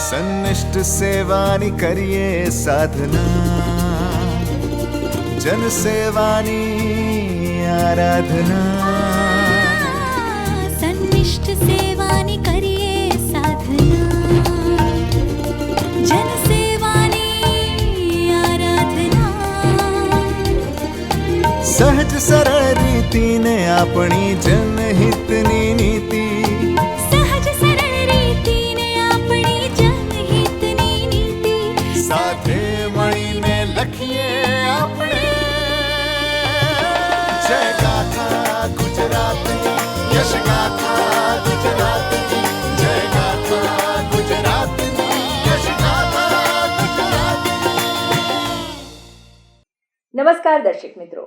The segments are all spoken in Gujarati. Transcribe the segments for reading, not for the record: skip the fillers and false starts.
સન્નિષ્ઠ સેવાની કરીએ સાધના, જન સેવાની આરાધના. સન્નિષ્ઠ સેવાની કરીએ સાધના, જન સેવાની આરાધના. સહજ સરળ રીતિને આપણી જનહિતની નીતિ, સાથે મળીને લખીએ આપણે જય ગાથા ગુજરાતની, યશ ગાથા ગુજરાતની, જય ગાથા ગુજરાતની, યશ ગાથા ગુજરાતની. નમસ્કાર દર્શક મિત્રો,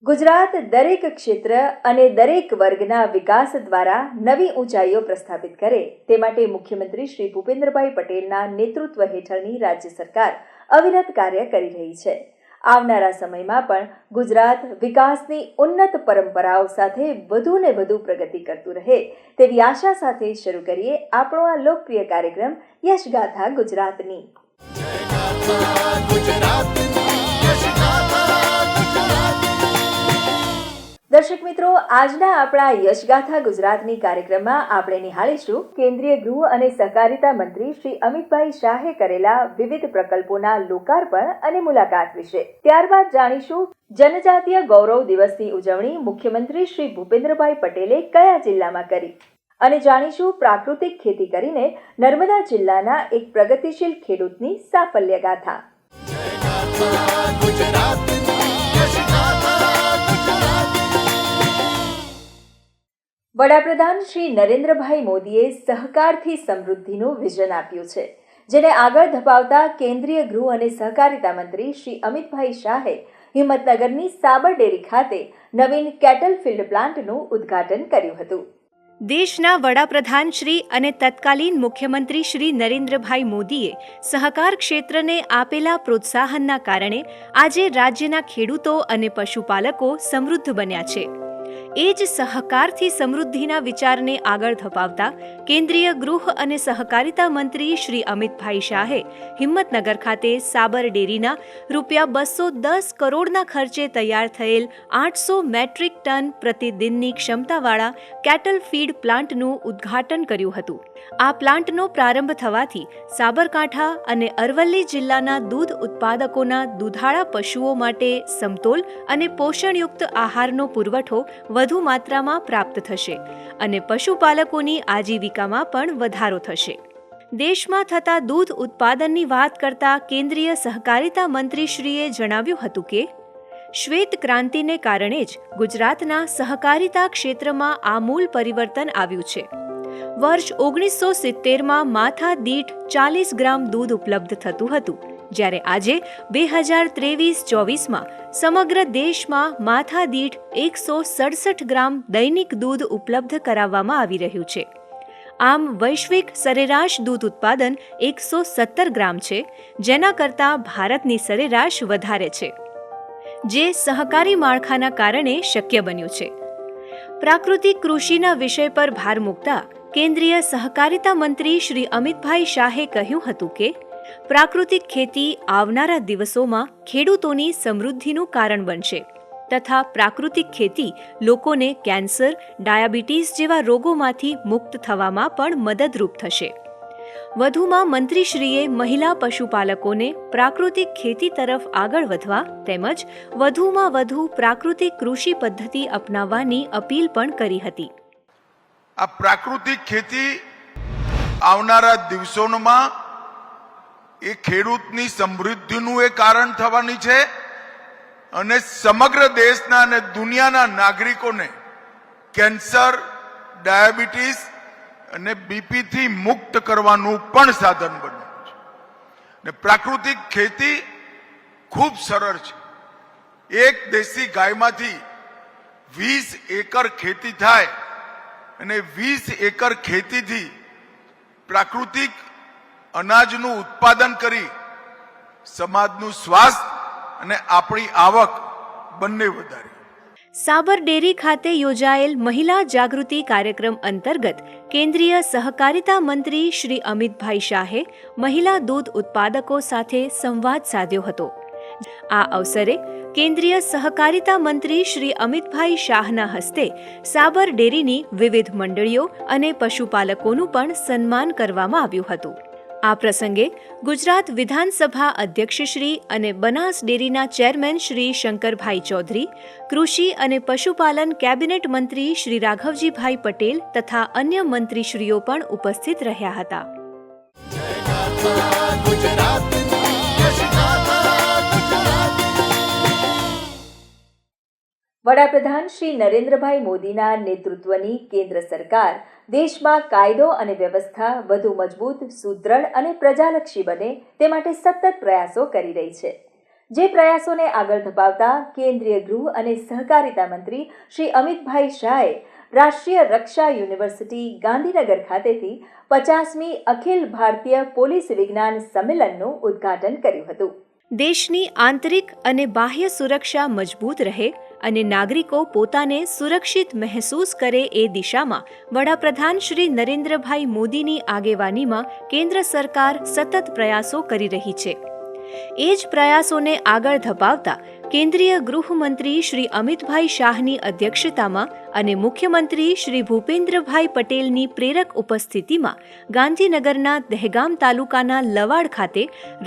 ગુજરાત દરેક ક્ષેત્ર અને દરેક વર્ગના વિકાસ દ્વારા નવી ઊંચાઈઓ પ્રસ્થાપિત કરે તે માટે મુખ્યમંત્રી શ્રી ભૂપેન્દ્રભાઈ પટેલના નેતૃત્વ હેઠળની રાજ્ય સરકાર અવિરત કાર્ય કરી રહી છે. આવનારા સમયમાં પણ ગુજરાત વિકાસની ઉન્નત પરંપરાઓ સાથે વધુ ને વધુ પ્રગતિ કરતું રહે તેવી આશા સાથે શરૂ કરીએ આપણો આ લોકપ્રિય કાર્યક્રમ યશગાથા ગુજરાતની. દર્શક મિત્રો, આજના આપણા યશગાથા ગુજરાતની કાર્યક્રમમાં આપણે નિહાળીશું કેન્દ્રીય ગૃહ અને સહકારિતા મંત્રી શ્રી અમિતભાઈ શાહે કરેલા વિવિધ પ્રકલ્પોના લોકાર્પણ અને મુલાકાત વિશે. ત્યારબાદ જાણીશું જનજાતીય ગૌરવ દિવસની ઉજવણી મુખ્યમંત્રી શ્રી ભૂપેન્દ્રભાઈ પટેલે કયા જિલ્લામાં કરી અને જાણીશું પ્રાકૃતિક ખેતી કરીને નર્મદા જિલ્લાના એક પ્રગતિશીલ ખેડૂતની સાફલ્ય ગાથા. વડાપ્રધાન શ્રી નરેન્દ્રભાઈ મોદીએ સહકારથી સમૃદ્ધિનું વિઝન આપ્યું છે, જેને આગળ ધપાવતા કેન્દ્રીય ગૃહ અને સહકારિતા મંત્રી શ્રી અમિતભાઈ શાહે હિંમતનગરની સાબર ડેરી ખાતે નવીન કેટલ ફીલ્ડ પ્લાન્ટનું ઉદ્ઘાટન કર્યું હતું. દેશના વડાપ્રધાન શ્રી અને તત્કાલીન મુખ્યમંત્રી શ્રી નરેન્દ્રભાઈ મોદીએ સહકાર ક્ષેત્રને આપેલા પ્રોત્સાહનના કારણે આજે રાજ્યના ખેડૂતો અને પશુપાલકો સમૃદ્ધ બન્યા છે. એ જ સહકારથી સમૃદ્ધિના વિચારને આગળ ધપાવતા કેન્દ્રીય ગૃહ અને સહકારિતા મંત્રી શ્રી અમિતભાઈ શાહે હિંમતનગર ખાતે સાબર ડેરીના ₹210 કરોડના ખર્ચે તૈયાર થયેલ 800 મેટ્રિક ટન પ્રતિદિનની ક્ષમતાવાળા કેટલ ફીડ પ્લાન્ટનું ઉદ્ઘાટન કર્યું હતું. આ પ્લાન્ટનો પ્રારંભ થવાથી સાબરકાંઠા અને અરવલ્લી જિલ્લાના દૂધ ઉત્પાદકોના દૂધાળા પશુઓ માટે સમતોલ અને પોષણયુક્ત આહારનો પુરવઠો વધુ માત્રામાં પ્રાપ્ત થશે અને પશુપાલકોની આજીવિકામાં પણ વધારો થશે. દેશમાં થતા દૂધ ઉત્પાદનની વાત કરતા કેન્દ્રીય સહકારિતા મંત્રીશ્રીએ જણાવ્યું હતું કે શ્વેત ક્રાંતિને કારણે જ ગુજરાતના સહકારિતા ક્ષેત્રમાં આમૂલ પરિવર્તન આવ્યું છે. વર્ષ 1970માં માથા દીઠ 40 ગ્રામ દૂધ ઉપલબ્ધ થતું હતું, જ્યારે આજે 2023-24માં સમગ્ર દેશમાં માથા દીઠ 167 ગ્રામ દૈનિક દૂધ ઉપલબ્ધ કરાવવામાં આવી રહ્યું છે. આમ વૈશ્વિક સરેરાશ દૂધ ઉત્પાદન 117 ગ્રામ છે, જેના કરતાં ભારતની સરેરાશ વધારે છે, જે સહકારી માળખાના કારણે શક્ય બન્યું છે. પ્રાકૃતિક કૃષિના વિષય પર ભાર મૂકતા કેન્દ્રીય સહકારિતા મંત્રી શ્રી અમિતભાઈ શાહે કહ્યું હતું કે પ્રાકૃતિક ખેતી આવનારા દિવસોમાં ખેડૂતોની સમૃદ્ધિનું કારણ બનશે તથા પ્રાકૃતિક ખેતી લોકોને કેન્સર, ડાયાબિટીસ જેવા રોગોમાંથી મુક્ત થવામાં પણ મદદરૂપ થશે. વધુમાં મંત્રીશ્રીએ મહિલા પશુપાલકોને પ્રાકૃતિક ખેતી તરફ આગળ વધવા તેમજ વધુમાં વધુ પ્રાકૃતિક કૃષિ પદ્ધતિ અપનાવવાની અપીલ પણ કરી હતી. આ પ્રાકૃતિક ખેતી આવનારા દિવસોમાં એ ખેડૂતની સમૃદ્ધિનું એ કારણ થવાની છે અને સમગ્ર દેશના અને દુનિયાના નાગરિકોને કેન્સર, ડાયાબિટીસ અને બીપીથી મુક્ત કરવાનું પણ સાધન બન્યું છે. ને પ્રાકૃતિક ખેતી ખૂબ સરળ છે. એક દેશી ગાયમાંથી 20 એકર ખેતી થાય અને 20 એકર ખેતીથી પ્રાકૃતિક અનાજનું ઉત્પાદન કરી સમાજનું સ્વાસ્થ્ય અને આપણી આવક બંને વધારી. સાબર ડેરી ખાતે યોજાયેલ મહિલા જાગૃતિ કાર્યક્રમ અંતર્ગત કેન્દ્રીય સહકારિતા મંત્રી શ્રી અમિતભાઈ શાહે મહિલા દૂધ ઉત્પાદકો સાથે સંવાદ સાધ્યો હતો. આ અવસરે કેન્દ્રીય સહકારિતા મંત્રી શ્રી અમિતભાઈ શાહના હસ્તે સાબર ડેરીની વિવિધ મંડળીઓ અને પશુપાલકોનું પણ સન્માન કરવામાં આવ્યું હતું. આ પ્રસંગે ગુજરાત વિધાનસભા અધ્યક્ષશ્રી અને બનાસ ડેરીના ચેરમેન શ્રી શંકરભાઈ ચૌધરી, કૃષિ અને પશુપાલન કેબિનેટ મંત્રી શ્રી રાઘવજીભાઈ પટેલ તથા અન્ય મંત્રીશ્રીઓ પણ ઉપસ્થિત રહ્યા હતા. ગાથા ગુજરાતની યશ ગાથા ગુજરાતની. વડાપ્રધાન શ્રી નરેન્દ્રભાઈ મોદીના નેતૃત્વની કેન્દ્ર સરકાર દેશમાં કાયદો અને વ્યવસ્થા વધુ મજબૂત, સુદૃઢ અને પ્રજાલક્ષી બને તે માટે સતત પ્રયાસો કરી રહી છે. જે પ્રયાસોને આગળ ધપાવતા કેન્દ્રીય ગૃહ અને સહકારિતા મંત્રી શ્રી અમિતભાઈ શાહે રાષ્ટ્રીય રક્ષા યુનિવર્સિટી ગાંધીનગર ખાતેથી 50મી અખિલ ભારતીય પોલીસ વિજ્ઞાન સંમેલનનું ઉદ્ઘાટન કર્યું હતું. દેશની આંતરિક અને બાહ્ય સુરક્ષા મજબૂત રહે અને નાગરિકો પોતાને સુરક્ષિત મહેસૂસ કરે એ દિશામાં વડાપ્રધાન શ્રી નરેન્દ્રભાઈ મોદીની આગેવાનીમાં કેન્દ્ર સરકાર સતત પ્રયાસો કરી રહી છે. એ જ પ્રયાસોને આગળ ધપાવતા કેન્દ્રીય ગૃહમંત્રી શ્રી અમિતભાઈ શાહની અધ્યક્ષતામાં અને મુખ્યમંત્રી શ્રી ભૂપેન્દ્રભાઈ પટેલની પ્રેરક ઉપસ્થિતિમાં ગાંધીનગરના દહેગામ તાલુકાના લવાડ ખાતે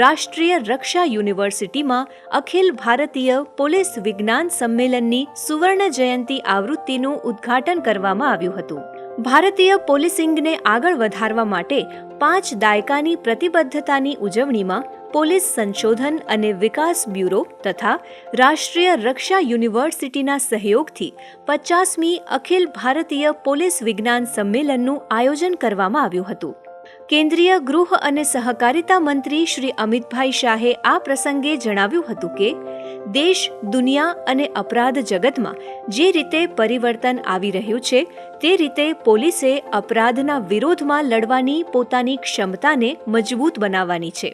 રાષ્ટ્રીય રક્ષા યુનિવર્સિટીમાં અખિલ ભારતીય પોલીસ વિજ્ઞાન સંમેલનની સુવર્ણ જયંતિ આવૃત્તિનું ઉદ્ઘાટન કરવામાં આવ્યું હતું. ભારતીય પોલીસિંગને આગળ વધારવા માટે 5 દાયકાની પ્રતિબદ્ધતાની ઉજવણીમાં પોલીસ સંશોધન અને વિકાસ બ્યુરો તથા રાષ્ટ્રીય રક્ષા યુનિવર્સિટીના સહયોગથી 50મી અખિલ ભારતીય પોલીસ વિજ્ઞાન સંમેલનનું આયોજન કરવામાં આવ્યું હતું. કેન્દ્રીય ગૃહ અને સહકારિતા મંત્રી શ્રી અમિતભાઈ શાહે આ પ્રસંગે જણાવ્યું હતું કે દેશ, દુનિયા અને અપરાધ જગતમાં જે રીતે પરિવર્તન આવી રહ્યું છે તે રીતે પોલીસે અપરાધના વિરોધમાં લડવાની પોતાની ક્ષમતાને મજબૂત બનાવવાની છે.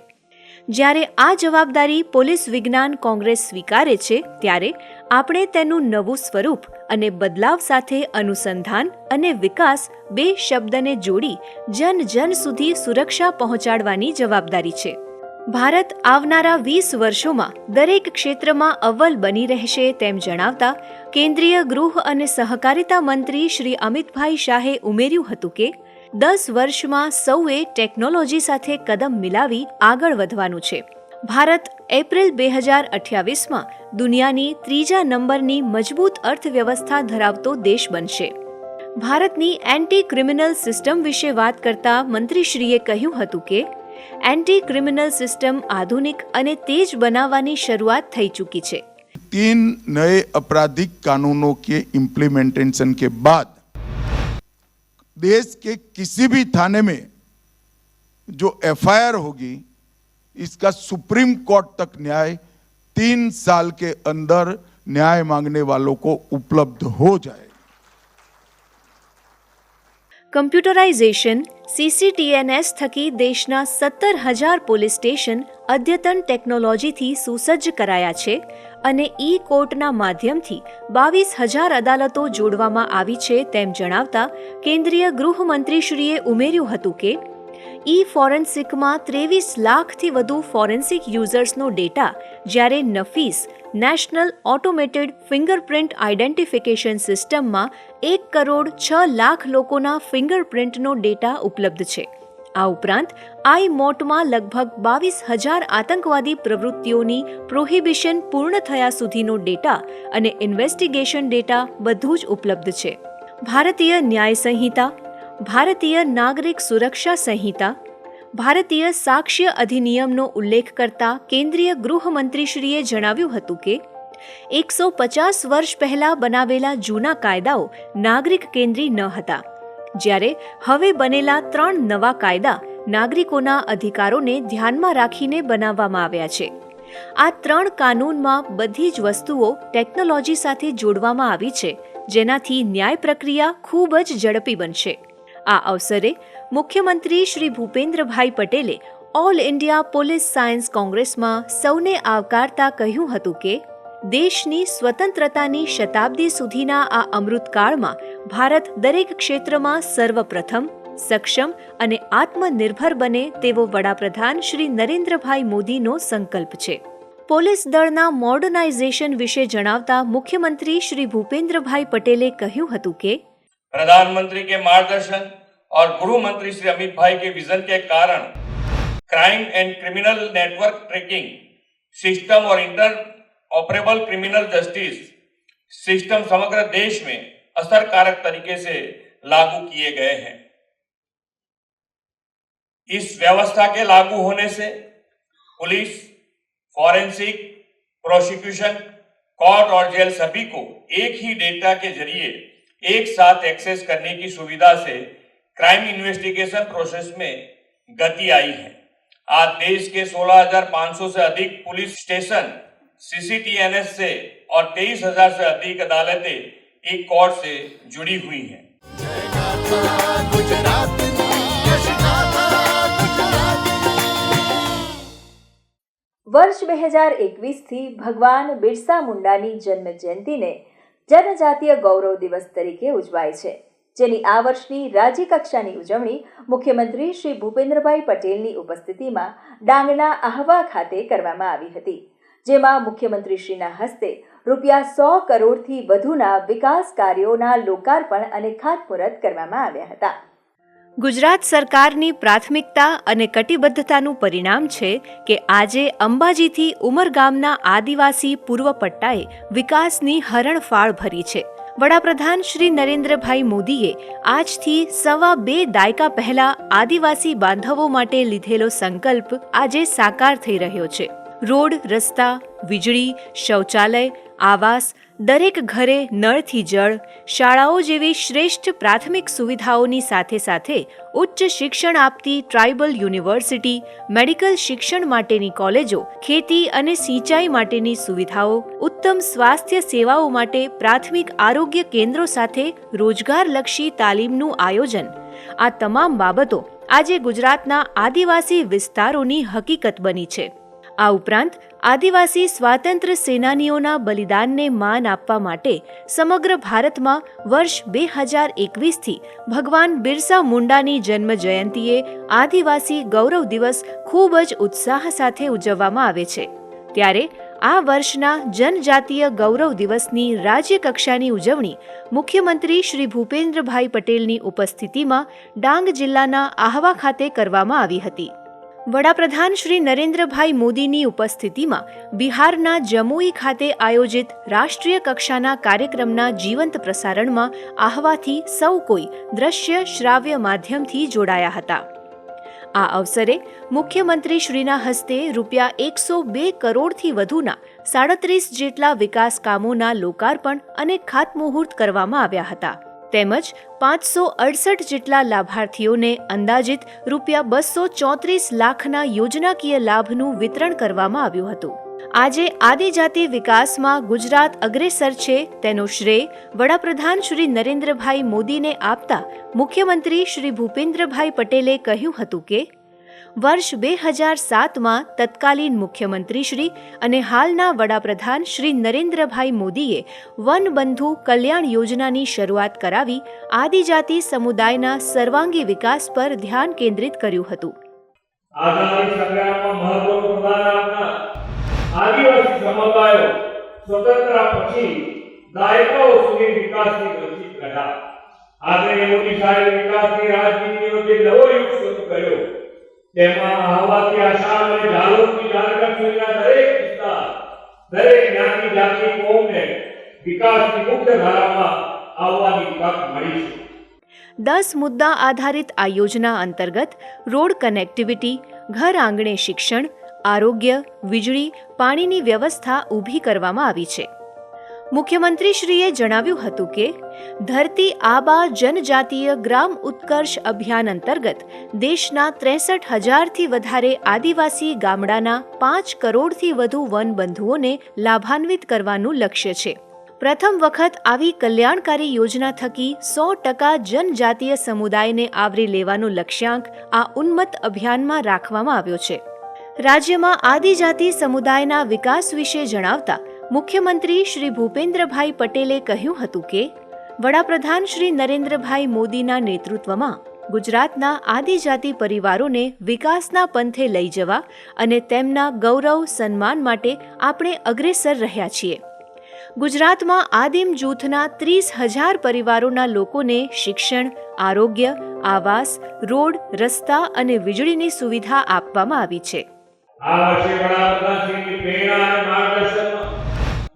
જ્યારે આ જવાબદારી પોલીસ વિજ્ઞાન કોંગ્રેસ સ્વીકારે છે ત્યારે આપણે તેનું નવું સ્વરૂપ અને બદલાવ સાથે અનુસંધાન અને વિકાસ 2 શબ્દને જોડી જન જન સુધી સુરક્ષા પહોંચાડવાની જવાબદારી છે. ભારત આવનારા 20 વર્ષોમાં દરેક ક્ષેત્રમાં અવ્વલ બની રહેશે તેમ જણાવતા કેન્દ્રીય ગૃહ અને સહકારિતા મંત્રી શ્રી અમિતભાઈ શાહે ઉમેર્યું હતું કે 10 વર્ષમાં સૌએ ટેકનોલોજી સાથે કદમ મિલાવી આગળ વધવાનું છે. ભારત એપ્રિલ 2028માં દુનિયાની 3જા નંબરની મજબૂત અર્થવ્યવસ્થા ધરાવતો દેશ બનશે. ભારતની એન્ટી ક્રિમિનલ સિસ્ટમ વિશે વાત કરતા મંત્રીશ્રીએ કહ્યું હતું કે एंटी क्रिमिनल सिस्टम आधुनिक અને तेज बनावानी शुरुआत થઈ चुकी છે. 3 नए आपराधिक कानूनों के इम्प्लीमेंटेशन के बाद देश के किसी भी थाने में जो एफआईआर होगी इसका सुप्रीम कोर्ट तक न्याय 3 साल के अंदर न्याय मांगने वालों को उपलब्ध हो जाए. કમ્પ્યુટરાઇઝેશન CCTNS થકી દેશના 17,000 પોલીસ સ્ટેશન અદ્યતન ટેકનોલોજીથી સુસજ્જ કરાયા છે અને ઈ કોર્ટના માધ્યમથી 22,000 અદાલતો જોડવામાં આવી છે તેમ જણાવતા કેન્દ્રીય ગૃહમંત્રીશ્રીએ ઉમેર્યું હતું કે ઈ ફોરેન્સિકમાં 23 લાખથી વધુ ફોરેન્સિક યુઝર્સનો ડેટા, જ્યારે Nafees national automated fingerprint identification સિસ્ટમમાં 1,06,00,000 લોકોના ફિંગરપ્રિન્ટનો ડેટા ઉપલબ્ધ છે. આ ઉપરાંત આઈમોટમાં લગભગ 22,000 આતંકવાદી પ્રવૃત્તિઓની પ્રોહિબિશન પૂર્ણ થયા સુધીનો ડેટા અને ઇન્વેસ્ટિગેશન ડેટા બધું જ ઉપલબ્ધ છે. ભારતીય ન્યાય સંહિતા, ભારતીય નાગરિક સુરક્ષા સંહિતા, ભારતીય સાક્ષ્ય અધિનિયમનો ઉલ્લેખ કરતા કેન્દ્રીય ગૃહમંત્રીશ્રીએ જણાવ્યું હતું કે 150 વર્ષ પહેલા બનાવેલા જૂના કાયદાઓ નાગરિક કેન્દ્રી ન હતા, જ્યારે હવે બનેલા 3 નવા કાયદા નાગરિકોના અધિકારોને ધ્યાનમાં રાખીને બનાવવામાં આવ્યા છે. આ 3 કાનૂનમાં બધી જ વસ્તુઓ ટેકનોલોજી સાથે જોડવામાં આવી છે, જેનાથી ન્યાય પ્રક્રિયા ખૂબ જ ઝડપી બનશે. આ અવસરે મુખ્યમંત્રી શ્રી ભૂપેન્દ્રભાઈ પટેલે ઓલ ઇન્ડિયા પોલીસ સાયન્સ કોંગ્રેસમાં સૌને આવકારતા કહ્યું હતું કે દેશની સ્વતંત્રતાની શતાબ્દી સુધીના આ અમૃતકાળમાં ભારત દરેક ક્ષેત્રમાં સર્વપ્રથમ, સક્ષમ અને આત્મનિર્ભર બને તેવો વડાપ્રધાન શ્રી નરેન્દ્રભાઈ મોદીનો સંકલ્પ છે. પોલીસ દળના મોડર્નાઇઝેશન વિશે જણાવતા મુખ્યમંત્રી શ્રી ભૂપેન્દ્રભાઈ પટેલે કહ્યું હતું કે प्रधानमंत्री के मार्गदर्शन और गृह मंत्री श्री अमित भाई के विजन के कारण crime and criminal network tracking system और interoperable criminal justice system समग्र देश में असरकारक तरीके से लागू किए गए हैं. इस व्यवस्था के लागू होने से पुलिस, फॉरेंसिक, प्रोसिक्यूशन, कोर्ट और जेल सभी को एक ही डेटा के जरिए एक साथ एक्सेस करने की सुविधा से क्राइम इन्वेस्टिगेशन प्रोसेस में गति आई है. आज देश के 16,500 से अधिक पुलिस स्टेशन CCTNS से और 23,000 से अधिक अदालतें एक कोर्ट से जुड़ी हुई हैं. जय गाथा गुजरातनी यश गाथा गुजरातनी. વર્ષ 2021થી ભગવાન બિરસા મુંડાની જન્મ જયંતિને જનજાતીય ગૌરવ દિવસ તરીકે ઉજવાય છે, જેની આ વર્ષની રાજ્ય કક્ષાની ઉજવણી મુખ્યમંત્રી શ્રી ભૂપેન્દ્રભાઈ પટેલની ઉપસ્થિતિમાં ડાંગના આહવા ખાતે કરવામાં આવી હતી, જેમાં મુખ્યમંત્રીશ્રીના હસ્તે ₹100 કરોડથી વધુના વિકાસ કાર્યોના લોકાર્પણ અને ખાતમુહૂર્ત કરવામાં આવ્યા હતા. ગુજરાત સરકારની પ્રાથમિકતા અને કટિબદ્ધતાનું પરિણામ છે કે આજે અંબાજીથી ઉમરગામના આદિવાસી પૂર્વ પટ્ટાએ વિકાસની હરણફાળ ભરી છે. વડાપ્રધાન શ્રી નરેન્દ્રભાઈ મોદીએ આજથી 2.25 દાયકા પહેલા આદિવાસી બાંધવો માટે લીધેલો સંકલ્પ આજે સાકાર થઈ રહ્યો છે. રોડ, રસ્તા, વીજળી, શૌચાલય, આવાસ, દરેક ઘરે નળથી જળ, શાળાઓ જેવી શ્રેષ્ઠ પ્રાથમિક સુવિધાઓની સાથે સાથે ઉચ્ચ શિક્ષણ આપતી ટ્રાઇબલ યુનિવર્સિટી, મેડિકલ શિક્ષણ માટેની કોલેજો, ખેતી અને સિંચાઈ માટેની સુવિધાઓ, ઉત્તમ સ્વાસ્થ્ય સેવાઓ માટે પ્રાથમિક આરોગ્ય કેન્દ્રો સાથે રોજગારલક્ષી તાલીમનું આયોજન, આ તમામ બાબતો આજે ગુજરાતના આદિવાસી વિસ્તારોની હકીકત બની છે. આ ઉપરાંત આદિવાસી સ્વાતંત્ર્ય સેનાનીઓના બલિદાનને માન આપવા માટે સમગ્ર ભારતમાં વર્ષ 2021થી ભગવાન બિરસા મુંડાની જન્મ જયંતિએ આદિવાસી ગૌરવ દિવસ ખૂબ જ ઉત્સાહ સાથે ઉજવવામાં આવે છે. ત્યારે આ વર્ષના જનજાતીય ગૌરવ દિવસની રાજ્ય કક્ષાની ઉજવણી મુખ્યમંત્રી શ્રી ભૂપેન્દ્રભાઈ પટેલની ઉપસ્થિતિમાં ડાંગ જિલ્લાના આહવા ખાતે કરવામાં આવી હતી. વડાપ્રધાન શ્રી નરેન્દ્રભાઈ મોદીની ઉપસ્થિતિમાં બિહારના જમુઈ ખાતે આયોજિત રાષ્ટ્રીય કક્ષાના કાર્યક્રમના જીવંત પ્રસારણમાં આહવાથી સૌ કોઈ દ્રશ્ય શ્રાવ્ય માધ્યમથી જોડાયા હતા. આ અવસરે મુખ્યમંત્રીશ્રીના હસ્તે ₹102 કરોડથી વધુના 37 જેટલા વિકાસ કામોના લોકાર્પણ અને ખાતમુહૂર્ત કરવામાં આવ્યા હતા. તેમજ 568 જેટલા લાભાર્થીઓને અંદાજિત ₹234 લાખના યોજનાકીય લાભનું વિતરણ કરવામાં આવ્યું હતું. આજે આદિજાતિ વિકાસમાં ગુજરાત અગ્રેસર છે તેનો શ્રેય વડાપ્રધાન શ્રી નરેન્દ્રભાઈ મોદીને આપતા મુખ્યમંત્રી શ્રી ભૂપેન્દ્રભાઈ પટેલે કહ્યું હતું કે વર્ષ 2007માં તત્કાલીન મુખ્યમંત્રી શ્રી અને હાલના વડાપ્રધાન શ્રી નરેન્દ્રભાઈ મોદીએ વનબંધુ કલ્યાણ યોજનાની શરૂઆત કરાવી આદિજાતિ સમુદાયના સર્વાંગી વિકાસ પર ધ્યાન કેન્દ્રિત કર્યું હતું. આઝાદી સંગ્રામમાં મહત્વનું પ્રદાન આપનાર આદિવાસી સમુદાયો સ્વતંત્ર પછી દાયકાઓ સુધી વિકાસની ગતિ કર્યા. આદરણીય મોદી સાહેબ વિકાસની રાજનીતિનો જે નવો યુગ શરૂ કર્યો તેમાં આહવાથી આસામ અને ઝાલોદની ઝારખંડ સુધીના દરેક વિસ્તાર, દરેક જ્ઞાતિ જાતિ કોમને વિકાસની મુખ્ય ધારામાં આવવાની તક મળી છે. 10 મુદ્દા આધારિત આ યોજના અંતર્ગત રોડ કનેક્ટિવિટી, ઘર આંગણે શિક્ષણ, આરોગ્ય, વીજળી, પાણીની વ્યવસ્થા ઊભી કરવામાં આવી છે. મુખ્યમંત્રીશ્રીએ જણાવ્યું હતું કે ધરતી આબા જનજાતીય ગ્રામ ઉત્કર્ષ અભિયાન અંતર્ગત દેશના 63,000થી વધારે આદિવાસી ગામડાના 5 કરોડથી વધુ વનબંધુઓને લાભાન્વિત કરવાનું લક્ષ્ય છે. પ્રથમ વખત આવી કલ્યાણકારી યોજના થકી 100% જનજાતીય સમુદાયને આવરી લેવાનો લક્ષ્યાંક આ ઉન્મત્ત અભિયાનમાં રાખવામાં આવ્યો છે. રાજ્યમાં આદિજાતિ સમુદાયના વિકાસ વિશે જણાવતા મુખ્યમંત્રી શ્રી ભૂપેન્દ્રભાઈ પટેલે કહ્યું હતું કે વડાપ્રધાન શ્રી નરેન્દ્રભાઈ મોદીના નેતૃત્વમાં ગુજરાતના આદિજાતિ પરિવારોને વિકાસના પંથે લઈ જવા અને તેમના ગૌરવ સન્માન માટે આપણે અગ્રેસર રહ્યા છીએ. ગુજરાતમાં આદિમ જૂથના 30,000 પરિવારોના લોકોને શિક્ષણ, આરોગ્ય, આવાસ, રોડ, રસ્તા અને વીજળીની સુવિધા આપવામાં આવી છે. આ વર્ષે વડાપ્રધાનશ્રીની પ્રેરણા અને માર્ગદર્શનમાં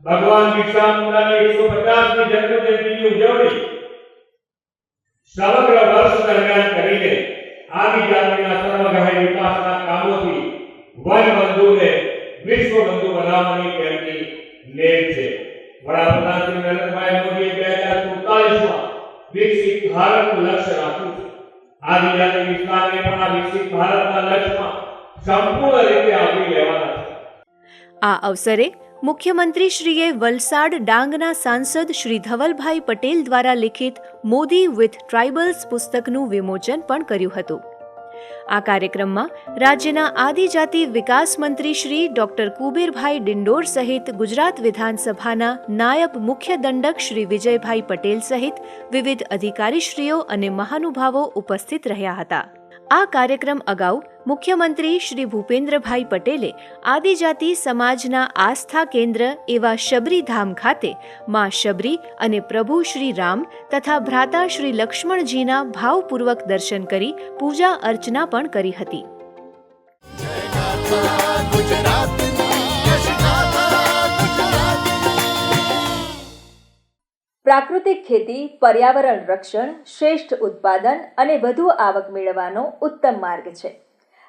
ભગવાન બિરસા મુંડાની 150મી જન્મજયંતિની ઉજવણી સમગ્ર વર્ષ દરમિયાન કરીને આદિજાતિના સર્વગ્રાહી વિકાસના કામોથી વનબંધુને વિશ્વબંધુ બનાવવાની તેમની નેમ છે. વડાપ્રધાન શ્રી નરેન્દ્રભાઈ મોદીએ 2047માં વિકસિત ભારતનું લક્ષ્ય રાખ્યું છે. આદિજાતિ વિસ્તારને પણ આ વિકસિત ભારતના લક્ષ્યમાં સંપૂર્ણ રીતે આવરી લેવાના છે. આ અવસરે મુખ્યમંત્રીશ્રીએ વલસાડ ડાંગના સાંસદ શ્રી ધવલભાઈ પટેલ દ્વારા લિખિત મોદી વિથ ટ્રાઇબલ્સ પુસ્તકનું વિમોચન પણ કર્યું હતું. આ કાર્યક્રમમાં રાજ્યના આદિજાતિ વિકાસ મંત્રી શ્રી ડોક્ટર કુબેરભાઈ ડિંડોર સહિત ગુજરાત વિધાનસભાના નાયબ મુખ્ય દંડક શ્રી વિજયભાઈ પટેલ સહિત વિવિધ અધિકારીશ્રીઓ અને મહાનુભાવો ઉપસ્થિત રહ્યા હતા. આ કાર્યક્રમ અગાઉ મુખ્યમંત્રી શ્રી ભૂપેન્દ્રભાઈ પટેલે આદિજાતિ સમાજના આસ્થા કેન્દ્ર એવા શબરીધામ ખાતે માં શબરી અને પ્રભુ શ્રી રામ તથા ભ્રાતા શ્રી લક્ષ્મણજીના ભાવપૂર્વક દર્શન કરી પૂજા અર્ચના પણ કરી હતી. ગાથા ગુજરાતની યશ ગાથા ગુજરાતની. પ્રાકૃતિક ખેતી પર્યાવરણ રક્ષણ, શ્રેષ્ઠ ઉત્પાદન અને વધુ આવક મેળવવાનો ઉત્તમ માર્ગ છે.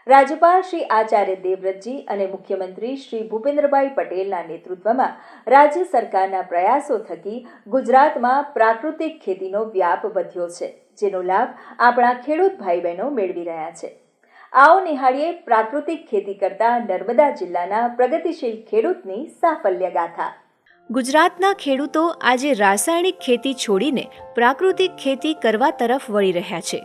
રાજ્યપાલ શ્રી આચાર્ય દેવવ્રતજી અને મુખ્યમંત્રી શ્રી ભૂપેન્દ્રભાઈ પટેલના નેતૃત્વમાં રાજ્ય સરકારના પ્રયાસો થકી ગુજરાતમાં પ્રાકૃતિક ખેતીનો વ્યાપ વધ્યો છે, જેનો લાભ આપણા ખેડૂત ભાઈ બહેનો મેળવી રહ્યા છે. આવો નિહાળીએ પ્રાકૃતિક ખેતી કરતા નર્મદા જિલ્લાના પ્રગતિશીલ ખેડૂતની સાફલ્ય ગાથા. ગુજરાતના ખેડૂતો આજે રાસાયણિક ખેતી છોડીને પ્રાકૃતિક ખેતી કરવા તરફ વળી રહ્યા છે.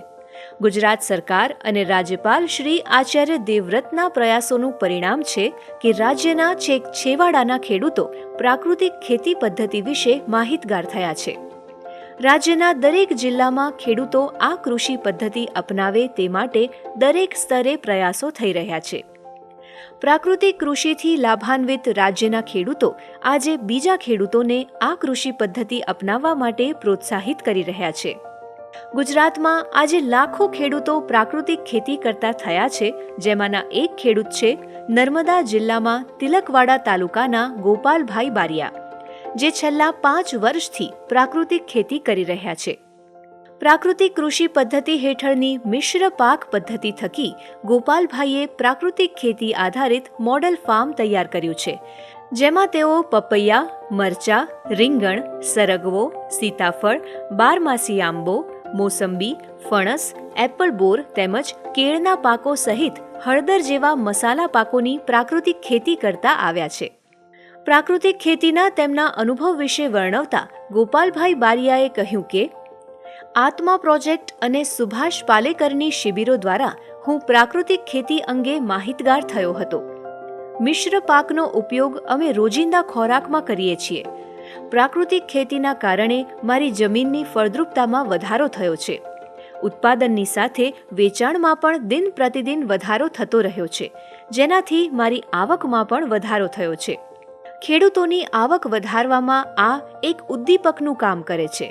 ગુજરાત સરકાર અને રાજ્યપાલ શ્રી આચાર્ય દેવવ્રતના પ્રયાસોનું પરિણામ છે કે રાજ્યના છેક છેવાડાના ખેડૂતો પ્રાકૃતિક ખેતી પદ્ધતિ વિશે માહિતગાર થયા છે. રાજ્યના દરેક જિલ્લામાં ખેડૂતો આ કૃષિ પદ્ધતિ અપનાવે તે માટે દરેક સ્તરે પ્રયાસો થઈ રહ્યા છે. પ્રાકૃતિક કૃષિથી લાભાન્વિત રાજ્યના ખેડૂતો આજે બીજા ખેડૂતોને આ કૃષિ પદ્ધતિ અપનાવવા માટે પ્રોત્સાહિત કરી રહ્યા છે. ગુજરાતમાં આજે લાખો ખેડૂતો પ્રાકૃતિક ખેતી કરતા થયા છે, જેમાંના એક ખેડૂત છે નર્મદા જિલ્લામાં તિલકવાડા તાલુકાના ગોપાલભાઈ બારિયા, જે છેલ્લા 5 વર્ષથી પ્રાકૃતિક ખેતી કરી રહ્યા છે. પ્રાકૃતિક કૃષિ પદ્ધતિ હેઠળની મિશ્ર પાક પદ્ધતિ થકી ગોપાલભાઈએ પ્રાકૃતિક ખેતી આધારિત મોડલ ફાર્મ તૈયાર કર્યું છે, જેમાં તેઓ પપૈયા, મરચા, રીંગણ, સરગવો, સીતાફળ, બારમાસી આંબો, મોસંબી, ફણસ, એપલ બોર તેમજ કેળના પાકો સહિત હળદર જેવા મસાલા પાકોની પ્રાકૃતિક ખેતી કરતા આવ્યા છે. પ્રાકૃતિક ખેતીના તેમના અનુભવ વિશે વર્ણવતા ગોપાલભાઈ બારિયાએ કહ્યું કે આત્મા પ્રોજેક્ટ અને સુભાષ પાલેકરની શિબિરો દ્વારા હું પ્રાકૃતિક ખેતી અંગે માહિતગાર થયો હતો. મિશ્ર પાકનો ઉપયોગ અમે રોજિંદા ખોરાકમાં કરીએ છીએ. પ્રાકૃતિક ખેતીના કારણે મારી જમીનની ફળદ્રુપતામાં વધારો થયો છે. ઉત્પાદનની સાથે વેચાણમાં પણ દિન પ્રતિદિન વધારો થતો રહ્યો છે, જેનાથી મારી આવકમાં પણ વધારો થયો છે. ખેડૂતોની આવક વધારવામાં આ એક ઉદ્દીપકનું કામ કરે છે.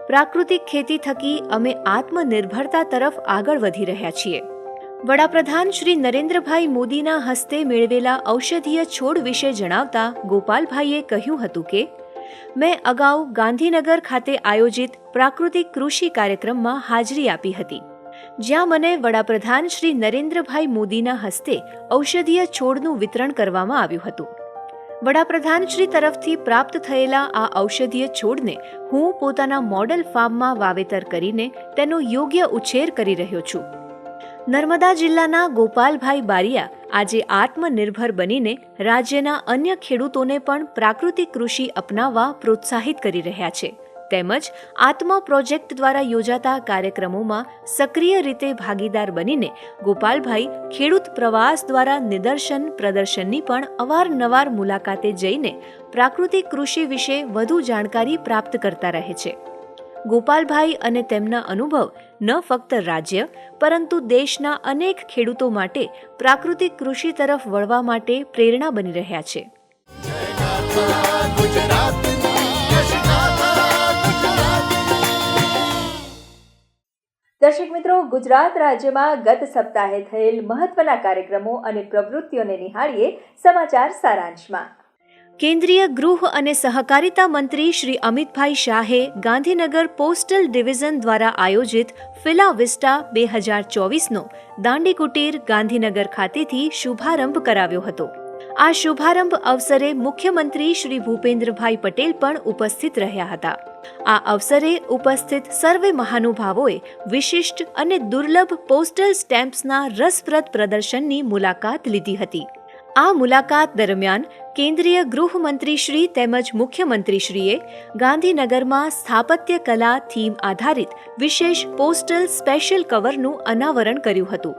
પ્રાકૃતિક ખેતી થકી અમે આત્મનિર્ભરતા તરફ આગળ વધી રહ્યા છીએ. વડાપ્રધાન શ્રી નરેન્દ્રભાઈ મોદીના હસ્તે મેળવેલા ઔષધીય છોડ વિશે જણાવતા ગોપાલભાઈએ કહ્યું હતું કે મેં અગાઉ ગાંધીનગર ખાતે આયોજિત પ્રાકૃતિક કૃષિ કાર્યક્રમમાં હાજરી આપી હતી, જ્યાં મને વડાપ્રધાન શ્રી નરેન્દ્રભાઈ મોદીના હસ્તે ઔષધીય છોડનું વિતરણ કરવામાં આવ્યું હતું. વડાપ્રધાન શ્રી તરફથી પ્રાપ્ત થયેલા આ ઔષધીય છોડને હું પોતાના મોડલ ફાર્મમાં વાવેતર કરીને તેનો યોગ્ય ઉછેર કરી રહ્યો છું. નર્મદા જિલ્લાના ગોપાલભાઈ બારિયા આજે આત્મનિર્ભર બનીને રાજ્યના અન્ય ખેડૂતોને પણ પ્રાકૃતિક કૃષિ અપનાવવા પ્રોત્સાહિત કરી રહ્યા છે. તેમજ આત્મા પ્રોજેક્ટ દ્વારા યોજાતા કાર્યક્રમોમાં સક્રિય રીતે ભાગીદાર બનીને ગોપાલભાઈ ખેડૂત પ્રવાસ દ્વારા નિદર્શન પ્રદર્શનની પણ અવારનવાર મુલાકાતે જઈને પ્રાકૃતિક કૃષિ વિશે વધુ જાણકારી પ્રાપ્ત કરતા રહે છે. ગોપાલભાઈ અને તેમના અનુભવ ન ફક્ત રાજ્ય પરંતુ દેશના અનેક ખેડૂતો માટે પ્રાકૃતિક કૃષિ તરફ વળવા માટે પ્રેરણા બની રહ્યા છે. દર્શક મિત્રો, ગુજરાત રાજ્યમાં ગત સપ્તાહે થયેલ મહત્વના કાર્યક્રમો અને પ્રવૃત્તિઓને નિહાળીએ સમાચાર સારાંશમાં. કેન્દ્રીય ગૃહ અને સહકારિતા મંત્રી શ્રી અમિતભાઈ શાહે ગાંધીનગર પોસ્ટલ ડિવિઝન દ્વારા આયોજિત ફિલા વિસ્ટા 2024નો દાંડી કુટીર ગાંધીનગર ખાતેથી શુભારંભ કરાવ્યો હતો. આ શુભારંભ અવસરે મુખ્યમંત્રી શ્રી ભૂપેન્દ્રભાઈ પટેલ પણ ઉપસ્થિત રહ્યા હતા. આ અવસરે ઉપસ્થિત સર્વે મહાનુભાવોએ વિશિષ્ટ અને દુર્લભ પોસ્ટલ સ્ટેમ્પ્સના રસપ્રદ પ્રદર્શનની મુલાકાત લીધી હતી. આ મુલાકાત દરમિયાન કેન્દ્રીય ગૃહમંત્રી શ્રી તેમજ મુખ્યમંત્રીશ્રીએ ગાંધીનગરમાં સ્થાપત્ય કલા થીમ આધારિત વિશેષ પોસ્ટલ સ્પેશિયલ કવરનું અનાવરણ કર્યું હતું.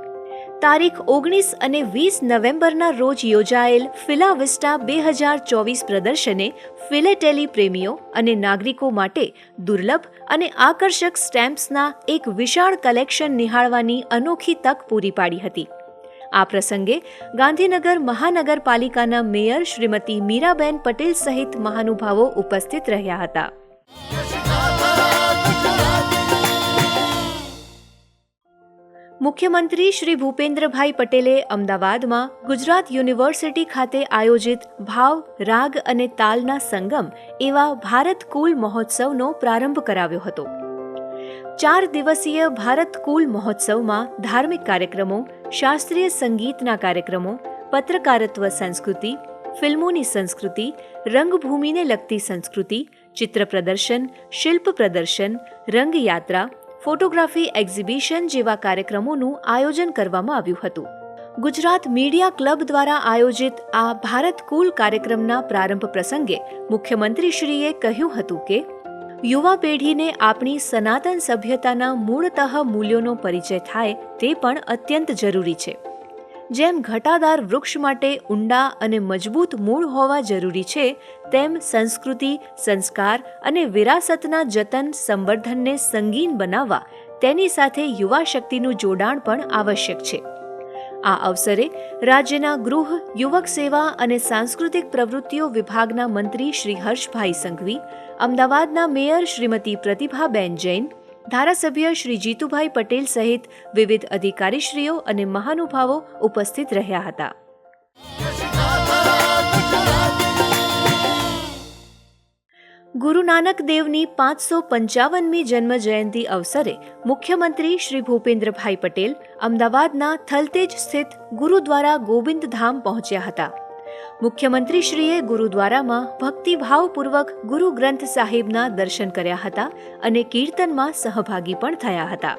તારીખ 19 અને 20 નવેમ્બરના રોજ યોજાયેલ ફિલા વિસ્ટા 2024 પ્રદર્શને ફિલેટેલી પ્રેમીઓ અને નાગરિકો માટે દુર્લભ અને આકર્ષક સ્ટેમ્પ્સના એક વિશાળ કલેક્શન નિહાળવાની અનોખી તક પૂરી પાડી હતી. આ પ્રસંગે ગાંધીનગર મહાનગરપાલિકાના મેયર શ્રીમતી મીરાબેન પટેલ સહિત મહાનુભાવો ઉપસ્થિત રહ્યા હતા. મુખ્યમંત્રી શ્રી ભૂપેન્દ્રભાઈ પટેલે અમદાવાદમાં ગુજરાત યુનિવર્સિટી ખાતે આયોજિત ભાવ, રાગ અને તાલના સંગમ એવા ભારત કુલ મહોત્સવનો પ્રારંભ કરાવ્યો હતો. 4 દિવસીય ભારત કુલ મહોત્સવમાં ધાર્મિક કાર્યક્રમો, શાસ્ત્રીય સંગીતના કાર્યક્રમો, પત્રકારત્વ સંસ્કૃતિ, ફિલ્મોની સંસ્કૃતિ, રંગભૂમિને લગતી સંસ્કૃતિ, ચિત્ર પ્રદર્શન, શિલ્પ પ્રદર્શન, રંગયાત્રા, ફોટોગ્રાફી એક્ઝિબિશન જેવા કાર્યક્રમોનું આયોજન કરવામાં આવ્યું હતું. ગુજરાત મીડિયા ક્લબ દ્વારા આયોજિત આ ભારત કુલ કાર્યક્રમના પ્રારંભ પ્રસંગે મુખ્યમંત્રીશ્રીએ કહ્યું હતું કે યુવા પેઢીને આપણી સનાતન સભ્યતાના મૂળતઃ મૂલ્યોનો પરિચય થાય તે પણ અત્યંત જરૂરી છે. જેમ ઘટાદાર વૃક્ષ માટે ઊંડા અને મજબૂત મૂળ હોવા જરૂરી છે, તેમ સંસ્કૃતિ, સંસ્કાર અને વિરાસતના જતન સંવર્ધનને સંગીન બનાવવા તેની સાથે યુવા શક્તિનું જોડાણ પણ આવશ્યક છે. આ અવસરે રાજ્યના ગૃહ, યુવક સેવા અને સાંસ્કૃતિક પ્રવૃત્તિઓ વિભાગના મંત્રી શ્રી હર્ષભાઈ સંઘવી, અમદાવાદના મેયર શ્રીમતી પ્રતિભાબેન જૈન, ધારાસભ્ય શ્રી જીતુભાઈ પટેલ સહિત વિવિધ અધિકારીશ્રીઓ અને મહાનુભાવો ઉપસ્થિત રહ્યા હતા. ગુરુ નાનક દેવની 555મી જન્મ જયંતિ અવસરે મુખ્યમંત્રી શ્રી ભૂપેન્દ્રભાઈ પટેલ અમદાવાદના થલતેજ સ્થિત ગુરુદ્વારા ગોવિંદધામ પહોંચ્યા હતા. મુખ્યમંત્રીશ્રીએ ગુરુદ્વારામાં ભક્તિભાવપૂર્વક ગુરુ ગ્રંથ સાહિબના દર્શન કર્યા હતા અને કીર્તનમાં સહભાગી પણ થયા હતા.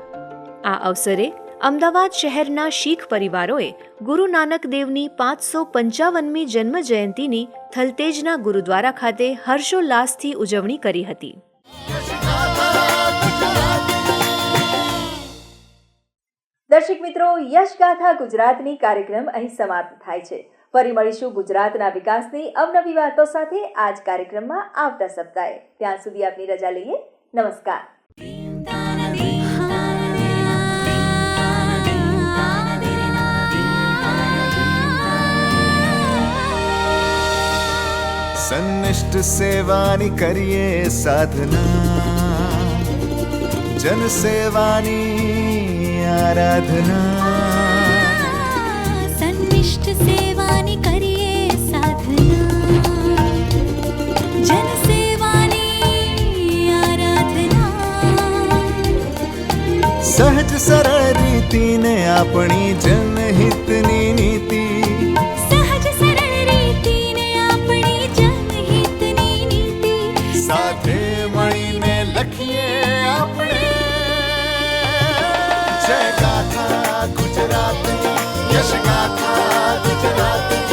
આ અવસરે અમદાવાદ શહેરના શીખ પરિવારોએ ગુરુ નાનક દેવની 555મી જન્મ જયંતિની થલતેજના ગુરુદ્વારા ખાતે હર્ષોલ્લાસથી ઉજવણી કરી હતી. દર્શક મિત્રો, યશગાથા ગુજરાતની કાર્યક્રમ અહીં સમાપ્ત થાય છે. ફરી મળીશું ગુજરાતના વિકાસની અવનવી વાતો સાથે આ જ કાર્યક્રમમાં આવતા સપ્તાહે. ત્યાં સુધી આપની રજા લઈએ. નમસ્કાર. સન્નિષ્ઠ સેવાની કરીએ સાધના, જન સેવાની આરાધના. સન્નિષ્ઠ સેવાની કરીએ સાધના, જન સેવાની આરાધના. સહજ સરળ રીતિને આપણી જનહિતની નીતિ, સાથે મળીને લખીએ આપણે જય ગાથા ગુજરાતની, યશ ગાથા ગુજરાતની.